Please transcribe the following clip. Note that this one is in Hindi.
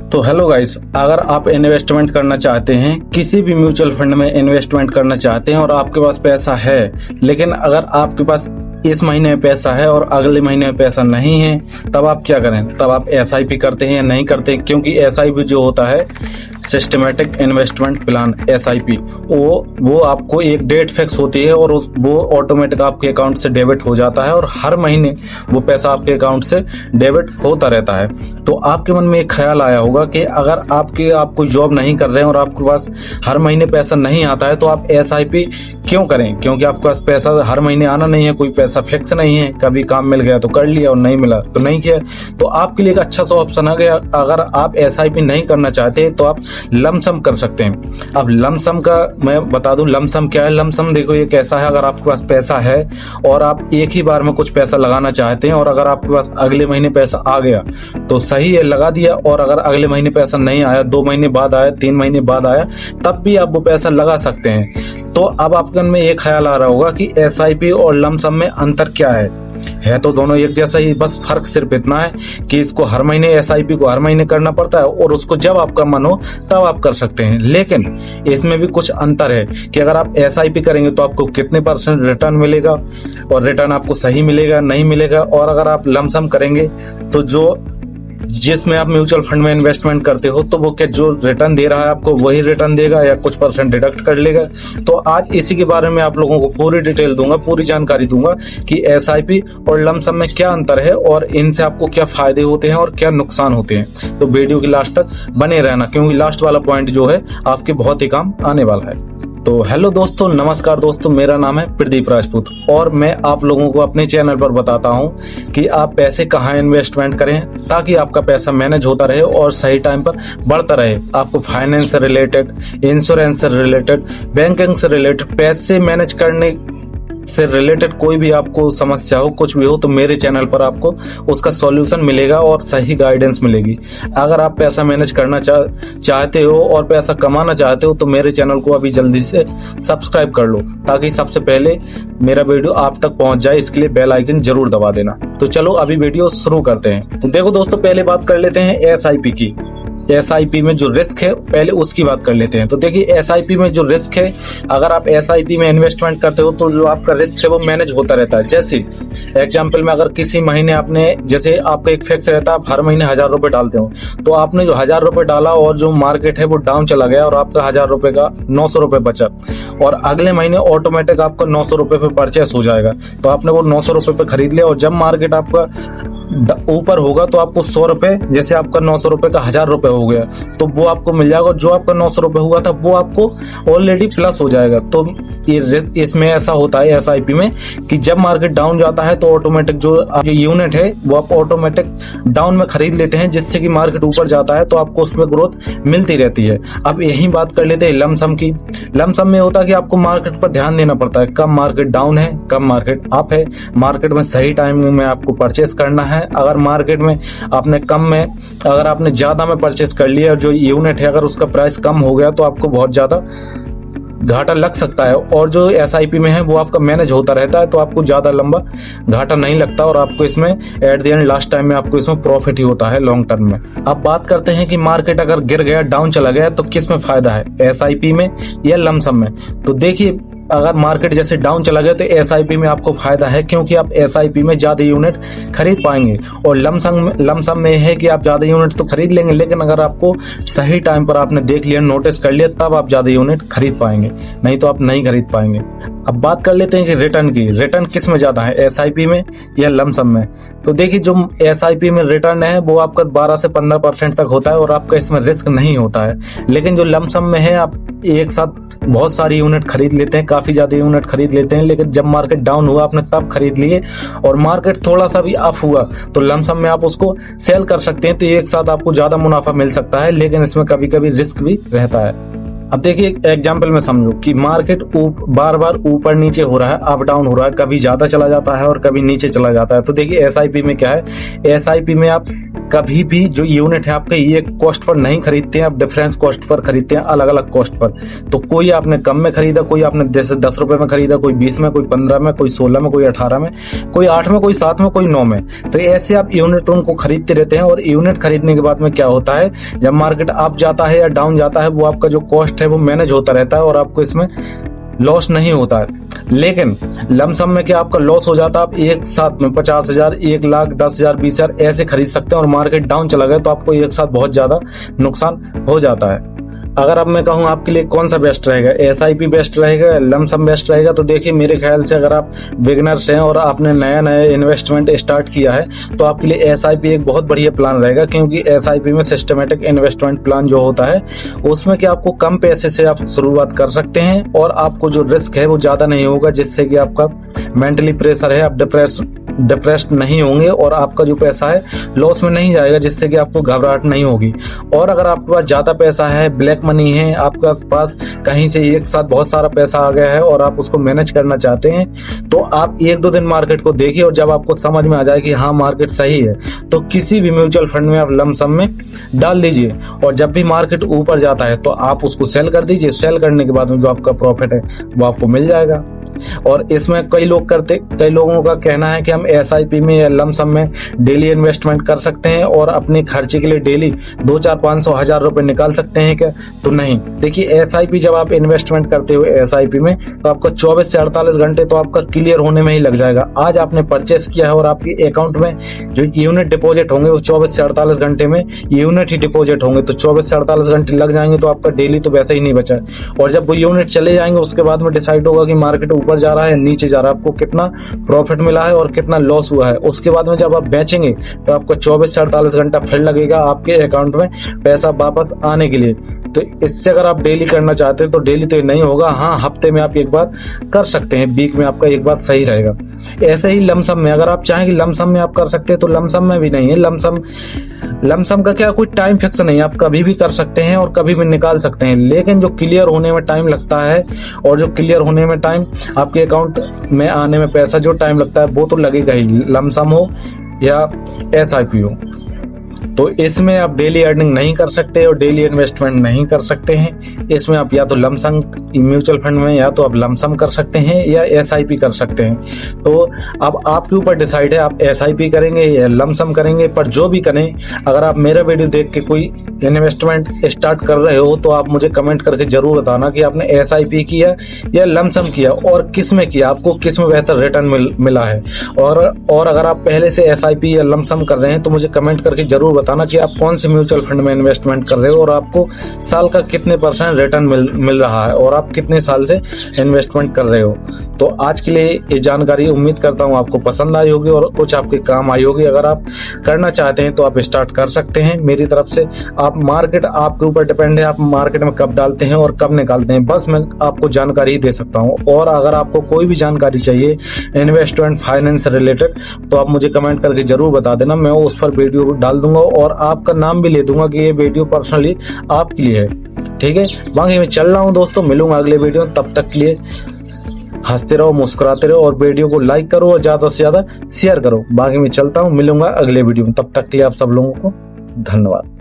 तो हेलो गाइस, अगर आप इन्वेस्टमेंट करना चाहते हैं, किसी भी म्यूचुअल फंड में इन्वेस्टमेंट करना चाहते हैं और आपके पास पैसा है, लेकिन अगर आपके पास इस महीने में पैसा है और अगले महीने में पैसा नहीं है, तब आप क्या करें? तब आप एसआईपी करते हैं या नहीं करते हैं? क्योंकि एसआईपी जो होता है सिस्टमेटिक इन्वेस्टमेंट प्लान एसआईपी, वो आपको एक डेट फिक्स होती है और वो ऑटोमेटिक आपके अकाउंट से डेबिट हो जाता है और हर महीने वो पैसा आपके अकाउंट से डेबिट होता रहता है। तो आपके मन में एक ख्याल आया होगा कि अगर आप कोई जॉब नहीं कर रहे हैं और आपके पास हर महीने पैसा नहीं आता है, तो आप एसआईपी क्यों करें? क्योंकि आपके पास पैसा हर महीने आना नहीं है, कोई पैसा फिक्स नहीं है, कभी काम मिल गया तो कर लिया और नहीं मिला तो नहीं किया। तो आपके लिए एक अच्छा सा ऑप्शन आ गया। अगर आप एसआईपी नहीं करना चाहते तो आप लमसम कर सकते हैं। अब लमसम का मैं बता दूं, लमसम क्या है। लमसम देखो, ये कैसा है, अगर आपके पास पैसा है और आप एक ही बार में कुछ पैसा लगाना चाहते हैं और अगर आपके पास अगले महीने पैसा आ गया तो सही है, लगा दिया, और अगर अगले महीने पैसा नहीं आया, 2 महीने बाद आया, 3 महीने बाद आया, तब भी आप वो पैसा लगा सकते हैं। तो अब आपके मन में ये ख्याल आ रहा होगा कि एसआईपी और लमसम में अंतर क्या है तो दोनों एक जैसा ही, बस फर्क सिर्फ इतना है कि इसको हर महीने एसआईपी को हर महीने करना पड़ता है और उसको जब आपका मन हो तब आप कर सकते हैं। लेकिन इसमें भी कुछ अंतर है कि अगर आप एसआईपी करेंगे तो आपको कितने % रिटर्न मिलेगा और रिटर्न आपको सही मिलेगा नहीं मिलेगा, और अगर आप लमसम करेंगे तो जिसमें आप म्यूचुअल फंड में इन्वेस्टमेंट करते हो तो वो क्या जो रिटर्न दे रहा है आपको वही रिटर्न देगा या कुछ % डिडक्ट कर लेगा। तो आज इसी के बारे में आप लोगों को पूरी डिटेल दूंगा, पूरी जानकारी दूंगा कि एसआईपी और लमसम में क्या अंतर है और इनसे आपको क्या फायदे होते हैं और क्या नुकसान होते हैं। तो वीडियो की लास्ट तक बने रहना, क्योंकि लास्ट वाला पॉइंट जो है आपके बहुत ही काम आने वाला है। तो हेलो दोस्तों, नमस्कार दोस्तों, मेरा नाम है प्रदीप राजपूत और मैं आप लोगों को अपने चैनल पर बताता हूं कि आप पैसे कहां इन्वेस्टमेंट करें ताकि आपका पैसा मैनेज होता रहे और सही टाइम पर बढ़ता रहे। आपको फाइनेंस से रिलेटेड, इंश्योरेंस से रिलेटेड, बैंकिंग से रिलेटेड, पैसे मैनेज करने से रिलेटेड कोई भी आपको समस्या हो, कुछ भी हो, तो मेरे चैनल पर आपको उसका सॉल्यूशन मिलेगा और सही गाइडेंस मिलेगी। अगर आप पैसा मैनेज करना चाहते हो और पैसा कमाना चाहते हो तो मेरे चैनल को अभी जल्दी से सब्सक्राइब कर लो ताकि सबसे पहले मेरा वीडियो आप तक पहुंच जाए। इसके लिए बेल आइकन जरूर दबा देना। तो चलो अभी वीडियो शुरू करते हैं। तो देखो दोस्तों, पहले बात कर लेते हैं एसआईपी की। एसआईपी में जो रिस्क है पहले उसकी बात कर लेते हैं। तो देखिए, एसआईपी में जो रिस्क है, अगर आप एसआईपी में इन्वेस्टमेंट करते हो तो जो आपका रिस्क है वो मैनेज होता रहता है। जैसे एग्जांपल में, अगर किसी महीने आपने, जैसे आपका एक फिक्स रहता है, आप हर महीने 1000 रुपए डालते हो, तो आपने जो 1000 रुपए डाला और जो मार्केट है वो डाउन चला गया और आपका 1000 रुपए का 900 रुपए बचा और अगले महीने ऑटोमेटिक आपका 900 रुपए पे परचेस हो जाएगा। तो आपने वो 900 रुपए पे खरीद लिया और जब मार्केट आपका ऊपर होगा तो आपको 100 रुपए, जैसे आपका 900 रुपए का 1000 रुपए हो गया, तो वो आपको मिल जाएगा। जो आपका 900 रुपए हुआ था वो आपको ऑलरेडी प्लस हो जाएगा। तो इसमें ऐसा होता है एसआईपी में कि जब मार्केट डाउन जाता है तो ऑटोमेटिक जो यूनिट है वो आप ऑटोमेटिक डाउन में खरीद लेते हैं, जिससे कि मार्केट ऊपर जाता है तो आपको उसमें ग्रोथ मिलती रहती है। अब यही बात कर लेते हैं लमसम की। लमसम में होता है कि आपको मार्केट पर ध्यान देना पड़ता है, कब मार्केट डाउन है, कब मार्केट अप है, मार्केट में सही टाइमिंग में आपको परचेस करना है। अगर मार्केट में आपने कम में, अगर आपने ज्यादा में परचेस कर लिया और जो यूनिट है अगर उसका प्राइस कम हो गया तो आपको बहुत ज्यादा घाटा लग सकता है। और जो एसआईपी में है वो आपका मैनेज होता रहता है तो आपको ज्यादा लंबा घाटा नहीं लगता और आपको इसमें at the end last time में आपको इसमें प्रॉफिट ही होता है लॉन्ग टर्म में। अब बात करते हैं कि मार्केट अगर गिर गया, डाउन चला गया, तो किस में फायदा है, एसआईपी में या लमसम में? तो देखिए, अगर मार्केट जैसे डाउन चला गया तो एसआईपी में आपको फायदा है, क्योंकि आप एसआईपी में ज्यादा यूनिट खरीद पाएंगे। और लमसम में है कि आप ज्यादा यूनिट तो खरीद लेंगे, लेकिन अगर आपको सही टाइम पर आपने देख लिया, नोटिस कर लिया, तब आप ज्यादा यूनिट खरीद पाएंगे, नहीं तो आप नहीं खरीद पाएंगे। अब बात कर लेते हैं कि रिटर्न की। रिटर्न किस में ज्यादा है, एसआईपी में या लमसम में? तो देखिए, जो एसआईपी में रिटर्न है वो आपका 12 से 15% तक होता है और आपका इसमें रिस्क नहीं होता है। लेकिन जो लमसम में है, आप एक साथ बहुत सारी यूनिट खरीद लेते हैं, काफी ज्यादा यूनिट खरीद लेते हैं, लेकिन जब मार्केट डाउन हुआ आपने तब खरीद लिए और मार्केट थोड़ा सा भी अप हुआ तो लमसम में आप उसको सेल कर सकते हैं। तो एक साथ आपको ज्यादा मुनाफा मिल सकता है, लेकिन इसमें कभी कभी रिस्क भी रहता है। अब देखिए, एग्जाम्पल में समझो कि मार्केट बार बार ऊपर नीचे हो रहा है, अप डाउन हो रहा है, कभी ज्यादा चला जाता है और कभी नीचे चला जाता है। तो देखिए, एसआईपी में क्या है, एसआईपी में आप कभी भी जो यूनिट है आपके ये कॉस्ट पर नहीं खरीदते हैं, आप डिफरेंस कॉस्ट पर खरीदते हैं, अलग अलग कॉस्ट पर। तो कोई आपने कम में खरीदा, कोई आपने जैसे 10 रुपए में खरीदा, कोई 20 में, कोई 15 में, कोई 16 में, कोई 18 में, कोई 8 में, कोई 7 में, कोई 9 में। तो ऐसे आप यूनिट उनको खरीदते रहते हैं। और यूनिट खरीदने के बाद में क्या होता है, जब मार्केट अप जाता है या डाउन जाता है, वो आपका जो कॉस्ट है वो मैनेज होता रहता है और आपको इसमें लॉस नहीं होता है। लेकिन लमसम में क्या आपका लॉस हो जाता है, आप एक साथ में 50,000, 1 लाख, 10,000, 20,000 ऐसे खरीद सकते हैं और मार्केट डाउन चला गया तो आपको एक साथ बहुत ज्यादा नुकसान हो जाता है। अगर अब मैं कहूँ आपके लिए कौन सा बेस्ट रहेगा, SIP बेस्ट रहेगा या लमसम बेस्ट रहेगा, तो देखिए मेरे ख्याल से अगर आप बिगिनर्स हैं और आपने नया नया इन्वेस्टमेंट स्टार्ट किया है तो आपके लिए SIP एक बहुत बढ़िया प्लान रहेगा। क्योंकि SIP में सिस्टमेटिक इन्वेस्टमेंट प्लान जो होता है उसमें कि आपको कम पैसे से आप शुरुआत कर सकते हैं और आपको जो रिस्क है वो ज्यादा नहीं होगा, जिससे कि आपका मेंटली प्रेशर है, आप डिप्रेस्ड नहीं होंगे और आपका जो पैसा है लॉस में नहीं जाएगा, जिससे कि आपको घबराहट नहीं होगी। और अगर आपके पास ज्यादा पैसा है, ब्लैक मनी है, आपके पास कहीं से एक साथ बहुत सारा पैसा आ गया है और आप उसको मैनेज करना चाहते हैं, तो आप 1-2 दिन मार्केट को देखिए और जब आपको समझ में आ जाए कि हाँ मार्केट सही है तो किसी भी म्यूचुअल फंड में आप लमसम में डाल दीजिए। और जब भी मार्केट ऊपर जाता है तो आप उसको सेल कर दीजिए। सेल करने के बाद में जो आपका प्रॉफिट है वो आपको मिल जाएगा। और इसमें कई लोगों का कहना है कि हम SIP में या लमसम में डेली इन्वेस्टमेंट कर सकते हैं और अपने खर्चे के लिए डेली 2, 4, 500, 1000 रुपए निकाल सकते हैं क्या? तो नहीं। देखिए SIP जब आप इन्वेस्टमेंट करते हो SIP में तो आपका 24 से 48 घंटे तो आपका क्लियर होने में ही लग जाएगा। आज आपने परचेस किया है और आपके अकाउंट में जो यूनिट डिपॉजिट होंगे वो 24 से 48 घंटे में यूनिट ही डिपॉजिट होंगे, तो 24 से 48 घंटे लग जाएंगे तो आपका डेली तो वैसे ही नहीं बचा। और जब वो यूनिट चले जाएंगे उसके बाद में डिसाइड होगा कि मार्केट ऊपर जा रहा है, नीचे जा रहा है, आपको कितना प्रॉफिट मिला है और कितना लॉस हुआ है। उसके बाद में जब आप बेचेंगे तो आपको 24 से 48 घंटा फिर लगेगा आपके अकाउंट में पैसा वापस आने के लिए। तो इससे अगर आप डेली करना चाहते हैं तो डेली तो ये नहीं होगा, हाँ हफ्ते में आप एक बार कर सकते हैं, वीक में आपका एक बार सही रहेगा। ऐसे ही लमसम में अगर आप चाहें कि लमसम में आप कर सकते हैं तो लमसम में भी नहीं है। लमसम का क्या कोई टाइम फिक्स नहीं है, आप कभी भी कर सकते हैं और कभी भी निकाल सकते हैं। लेकिन जो क्लियर होने में टाइम लगता है और जो क्लियर होने में टाइम आपके अकाउंट में आने में पैसा जो टाइम लगता है वो तो लगेगा ही, लमसम हो या SIP हो। तो इसमें आप डेली अर्निंग नहीं कर सकते और डेली इन्वेस्टमेंट नहीं कर सकते हैं। इसमें आप या तो लमसम म्यूचुअल फंड में या तो आप लमसम कर सकते हैं या SIP कर सकते हैं। तो अब आपके ऊपर डिसाइड है आप SIP करेंगे या लमसम करेंगे। पर जो भी करें, अगर आप मेरा वीडियो देख के कोई इन्वेस्टमेंट स्टार्ट कर रहे हो तो आप मुझे कमेंट करके जरूर बताना कि आपने SIP किया या लमसम किया और किस में किया, आपको किस में बेहतर रिटर्न मिला है। और अगर आप पहले से SIP या लमसम कर रहे हैं तो मुझे कमेंट करके जरूर बताना कि आप कौन से म्यूचुअल फंड में इन्वेस्टमेंट कर रहे हो और आपको साल का कितने % रिटर्न मिल रहा है और आप कितने साल से इन्वेस्टमेंट कर रहे हो। तो आज के लिए ये जानकारी उम्मीद करता हूँ आपको पसंद आई होगी और कुछ आपके काम आई होगी। अगर आप करना चाहते हैं तो आप स्टार्ट कर सकते हैं मेरी तरफ से। आप मार्केट आपके ऊपर डिपेंड है, आप मार्केट में कब डालते हैं और कब निकालते हैं, बस मैं आपको जानकारी ही दे सकता हूँ। और अगर आपको कोई भी जानकारी चाहिए इन्वेस्टमेंट फाइनेंस से रिलेटेड तो आप मुझे कमेंट करके जरूर बता देना, मैं उस पर वीडियो डाल दूंगा और आपका नाम भी ले दूंगा कि ये वीडियो पर्सनली आपके लिए है। ठीक है, बाकी मैं चल रहा हूँ दोस्तों, मिलूंगा अगले वीडियो। तब तक के लिए हंसते रहो, मुस्कुराते रहो और वीडियो को लाइक करो और ज्यादा से ज्यादा शेयर करो। बाकी मैं चलता हूँ, मिलूंगा अगले वीडियो में। तब तक के लिए आप सब लोगों को धन्यवाद।